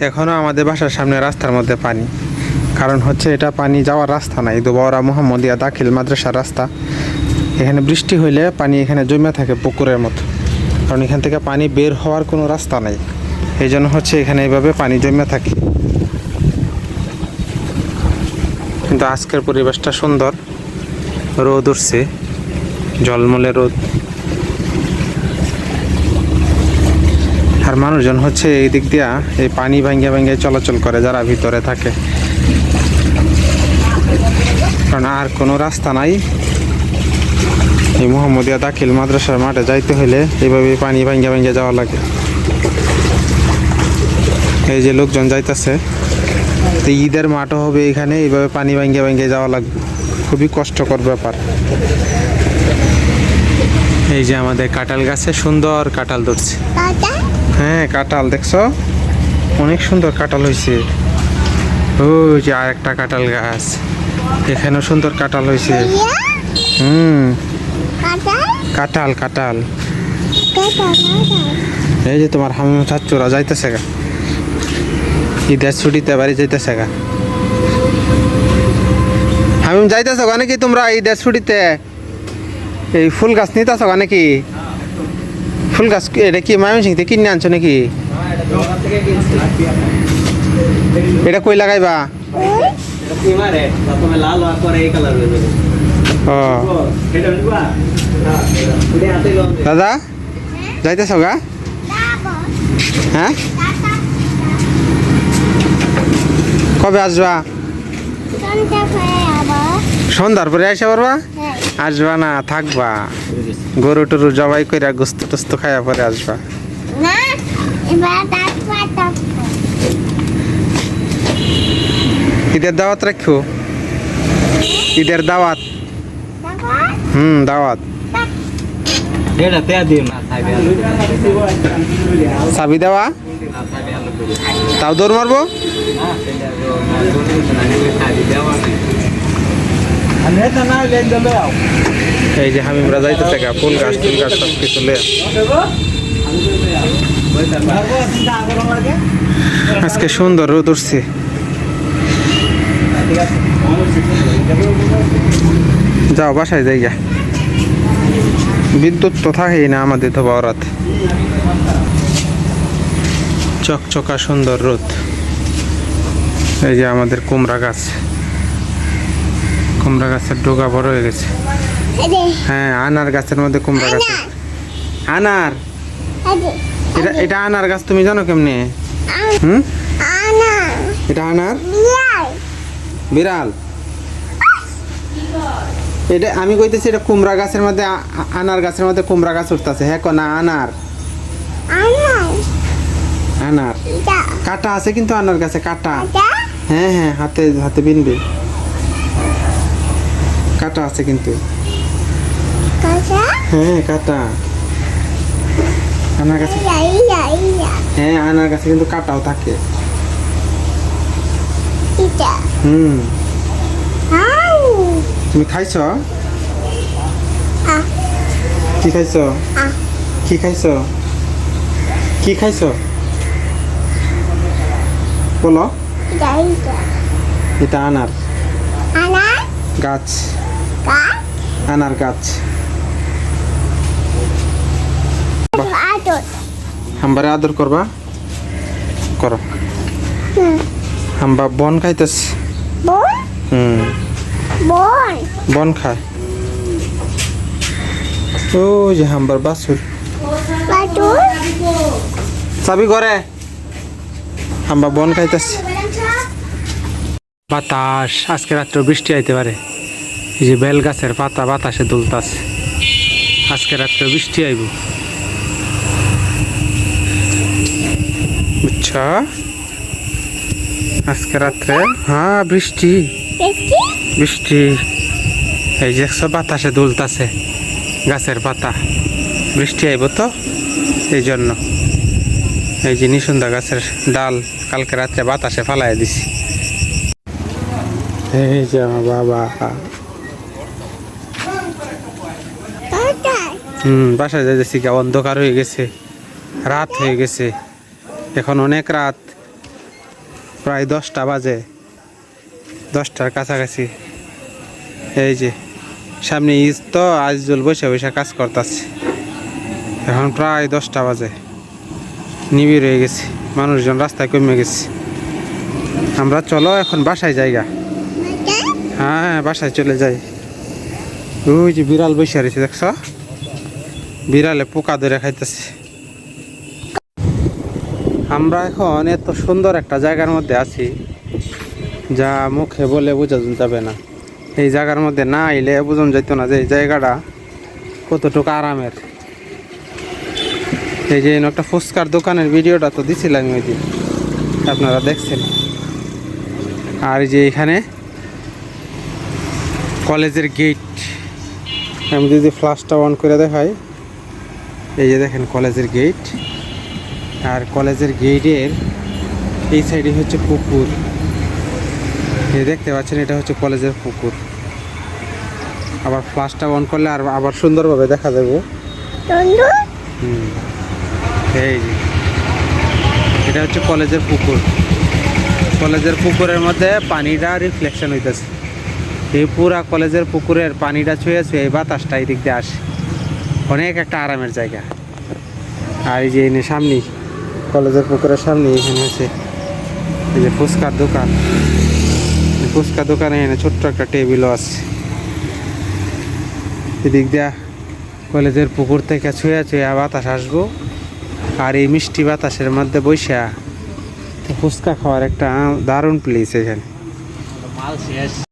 এখনও আমাদের বাসার সামনে রাস্তার মধ্যে পানি, কারণ হচ্ছে এটা পানি যাওয়ার রাস্তা নাই, দুবাওরা মোহাম্মদিয়া দাখিল মাদ্রাসার রাস্তা। এখানে বৃষ্টি হইলে পানি এখানে জমে থাকে পুকুরের মতো, কারণ এখান থেকে পানি বের হওয়ার কোনো রাস্তা নাই, এই জন্য হচ্ছে এখানে এইভাবে পানি জমে থাকে। কিন্তু আজকের পরিবেশটা সুন্দর, রোদ উঠছে, ঝলমলে রোদ। আর মানুষজন হচ্ছে এই দিক দিয়া এই পানি ভাঙ্গে ভাঙ্গে চলাচল করে যারা ভিতরে থাকে, কারণ আর কোনো রাস্তা নাই। এই মোহাম্মদিয়া দাখিল মাদ্রাসার মাঠে যাইতে হলে এইভাবে পানি ভাঙ্গে ভাঙ্গে যাওয়া লাগে। এই যে লোকজন যাইতেছে, তো ঈদের মাঠও হবে এখানে, এইভাবে পানি ভাঙ্গে ভাঙ্গে যাওয়া লাগবে, খুবই কষ্টকর ব্যাপার। এই যে আমাদের কাঁঠাল গাছে সুন্দর কাঁঠাল ধরছে। হ্যাঁ কাঁঠাল দেখছো, অনেক সুন্দর কাঁঠাল হয়েছে। ওই যে আর একটা কাঁঠাল গাছ, এখানেও সুন্দর কাঁঠাল হয়েছে। কাঁঠাল কাঁঠাল। এই যে তোমার হামিম চাচ্চুরা যাইতেছে গা, ঈদের ছুটিতে বাড়ি যাইতেছে গা। হামিম যাইতেছ গা নাকি তোমরা ঈদের ছুটিতে? এই ফুল গাছ নিতেছ গা নাকি? ফুল গাছ এটা কি ময়মনসিং থেকে কিনে আনছো নাকি? এটা কই লাগাইবা? দাদা যাইতেছ গা? হ্যাঁ কবে আসবা? সন্ধ্যার পরে আসা পারবা? আসবা না, থাকবা, গরু টরু জবাই করে গোস্ত টোস্ত খাইয়া পরে আসবা। ঈদের দাওয়াত রাখো, ঈদের দাওয়াত। দাওয়াত চাবি দেওয়া, তাও দৌড় মারবো। এই যে হামিমরা যাইতেছে গা, ফুল গাছ টুল গাছ সব কিছু লে। আজকে সুন্দর রোদ উঠছে। যাও বাসায় যাই গা, বিদ্যুৎ তো থাকেই না আমাদের তো বরাত। চকচকা সুন্দর রোদ। এই যে আমাদের কুমড়া গাছ, কুমড়া গাছের ডোগা বড় হয়ে গেছে। হ্যাঁ আনার গাছের মধ্যে কুমড়া গাছ। আনার, এটা এটা আনার গাছ, তুমি জানো কেমনে? এটা আনার বিড়াল। এটা আমি কইতেছি এটা কুমড়া গাছের মধ্যে, আনার গাছের মধ্যে কুমড়া গাছ উঠতেছে। হ্যাঁ না আনার, আনার কাটা আছে কিন্তু আনার গাছে কাটা। হ্যাঁ হ্যাঁ হাতে হাতে বিনবে, কাটা আছে কিন্তু। হ্যাঁ কাটা আনার গাছে। হ্যাঁ আনার গাছে কিন্তু কাটাও থাকে। তুমি খাইছ? কি খাইছ? কি খাইছ? কি খাইছ বলো? এটা আনার গাছ, আনার গাছ। হাম্বারে আদর করবা, করো। হাম্বা বন খাইতেছে। বন খায়। ও যে হাম্বার বাছুর, চাবি করে। হাম্বা বন খাইতেছে। বাতাস, আজকে রাত্রে বৃষ্টি আইতে পারে। এই যে বেল গাছের পাতা বাতাসে দুলতাছে, আজকে রাত্রে বৃষ্টি আইব, বুঝছো? আজকে রাত্রে হ্যাঁ বৃষ্টি বৃষ্টি। এই যে সব বাতাসে দুলতাছে গাছের পাতা, বৃষ্টি আইব তো এই জন্য। এই যে নিসুন্দা গাছের ডাল কালকে রাত্রে বাতাসে ফালাই দিছি। এই যে আমার বাবা। বাসায় যাইতেছি, অন্ধকার হয়ে গেছে, রাত হয়ে গেছে, এখন অনেক রাত। প্রায় 10টা বাজে, 10টার কাছাকাছি। এই যে সামনে ঈদ তো, আজিজুল বসে বসে কাজ করতেছে। এখন প্রায় 10টা বাজে, নিবিড় হয়ে গেছে, মানুষজন রাস্তায় কমে গেছে। আমরা চলো এখন বাসায় জায়গা। হ্যাঁ বাসায় চলে যাই। ওই যে বিড়াল বসে রয়েছে দেখছ, বিড়ালে পোকা ধরে খাইতেছে। আমরা এখন এত সুন্দর একটা জায়গার মধ্যে আছি যা মুখে বলে বোঝা যাবে না। এই জায়গার মধ্যে না আইলে বোঝানো যেত না যে এই জায়গাটা কতটুকু আরামের। এই যে একটা ফুচকার দোকানের ভিডিওটা তো দিছিলাম ওই দিন, আপনারা দেখছেন। আর এই যে এখানে কলেজের গেট, আমি যদি ফ্ল্যাশটা অন করে দেখাই, এই যে দেখেন কলেজের গেট। আর কলেজের গেটের এই সাইডে হচ্ছে পুকুর, এই দেখতে পাচ্ছেন, এটা হচ্ছে কলেজের পুকুর। আবার ফ্ল্যাশটা অন করলে আর আবার সুন্দরভাবে দেখা যাবে। এই যে এটা হচ্ছে কলেজের পুকুর। কলেজের পুকুরের মধ্যে পানিটা রিফ্লেকশন হইতেছে। এই পুরা কলেজের পুকুরের পানিটা ছুঁয়ে ছুঁয়ে এই বাতাসটা এই দিক দিয়ে আসে, অনেক একটা আরামের জায়গা। আর এই যে এনে সামনেই কলেজের পুকুরের সামনে এখানে আছে এই যে ফুচকার দোকান। ফুচকার দোকানে এনে ছোট্ট একটা টেবিলও আছে। এদিক দিয়া কলেজের পুকুর থেকে ছুঁয়ে ছুঁয়ে বাতাস আসবো, আর এই মিষ্টি বাতাসের মধ্যে বৈশা ফুচকা খাওয়ার একটা দারুণ প্লেস এখানে।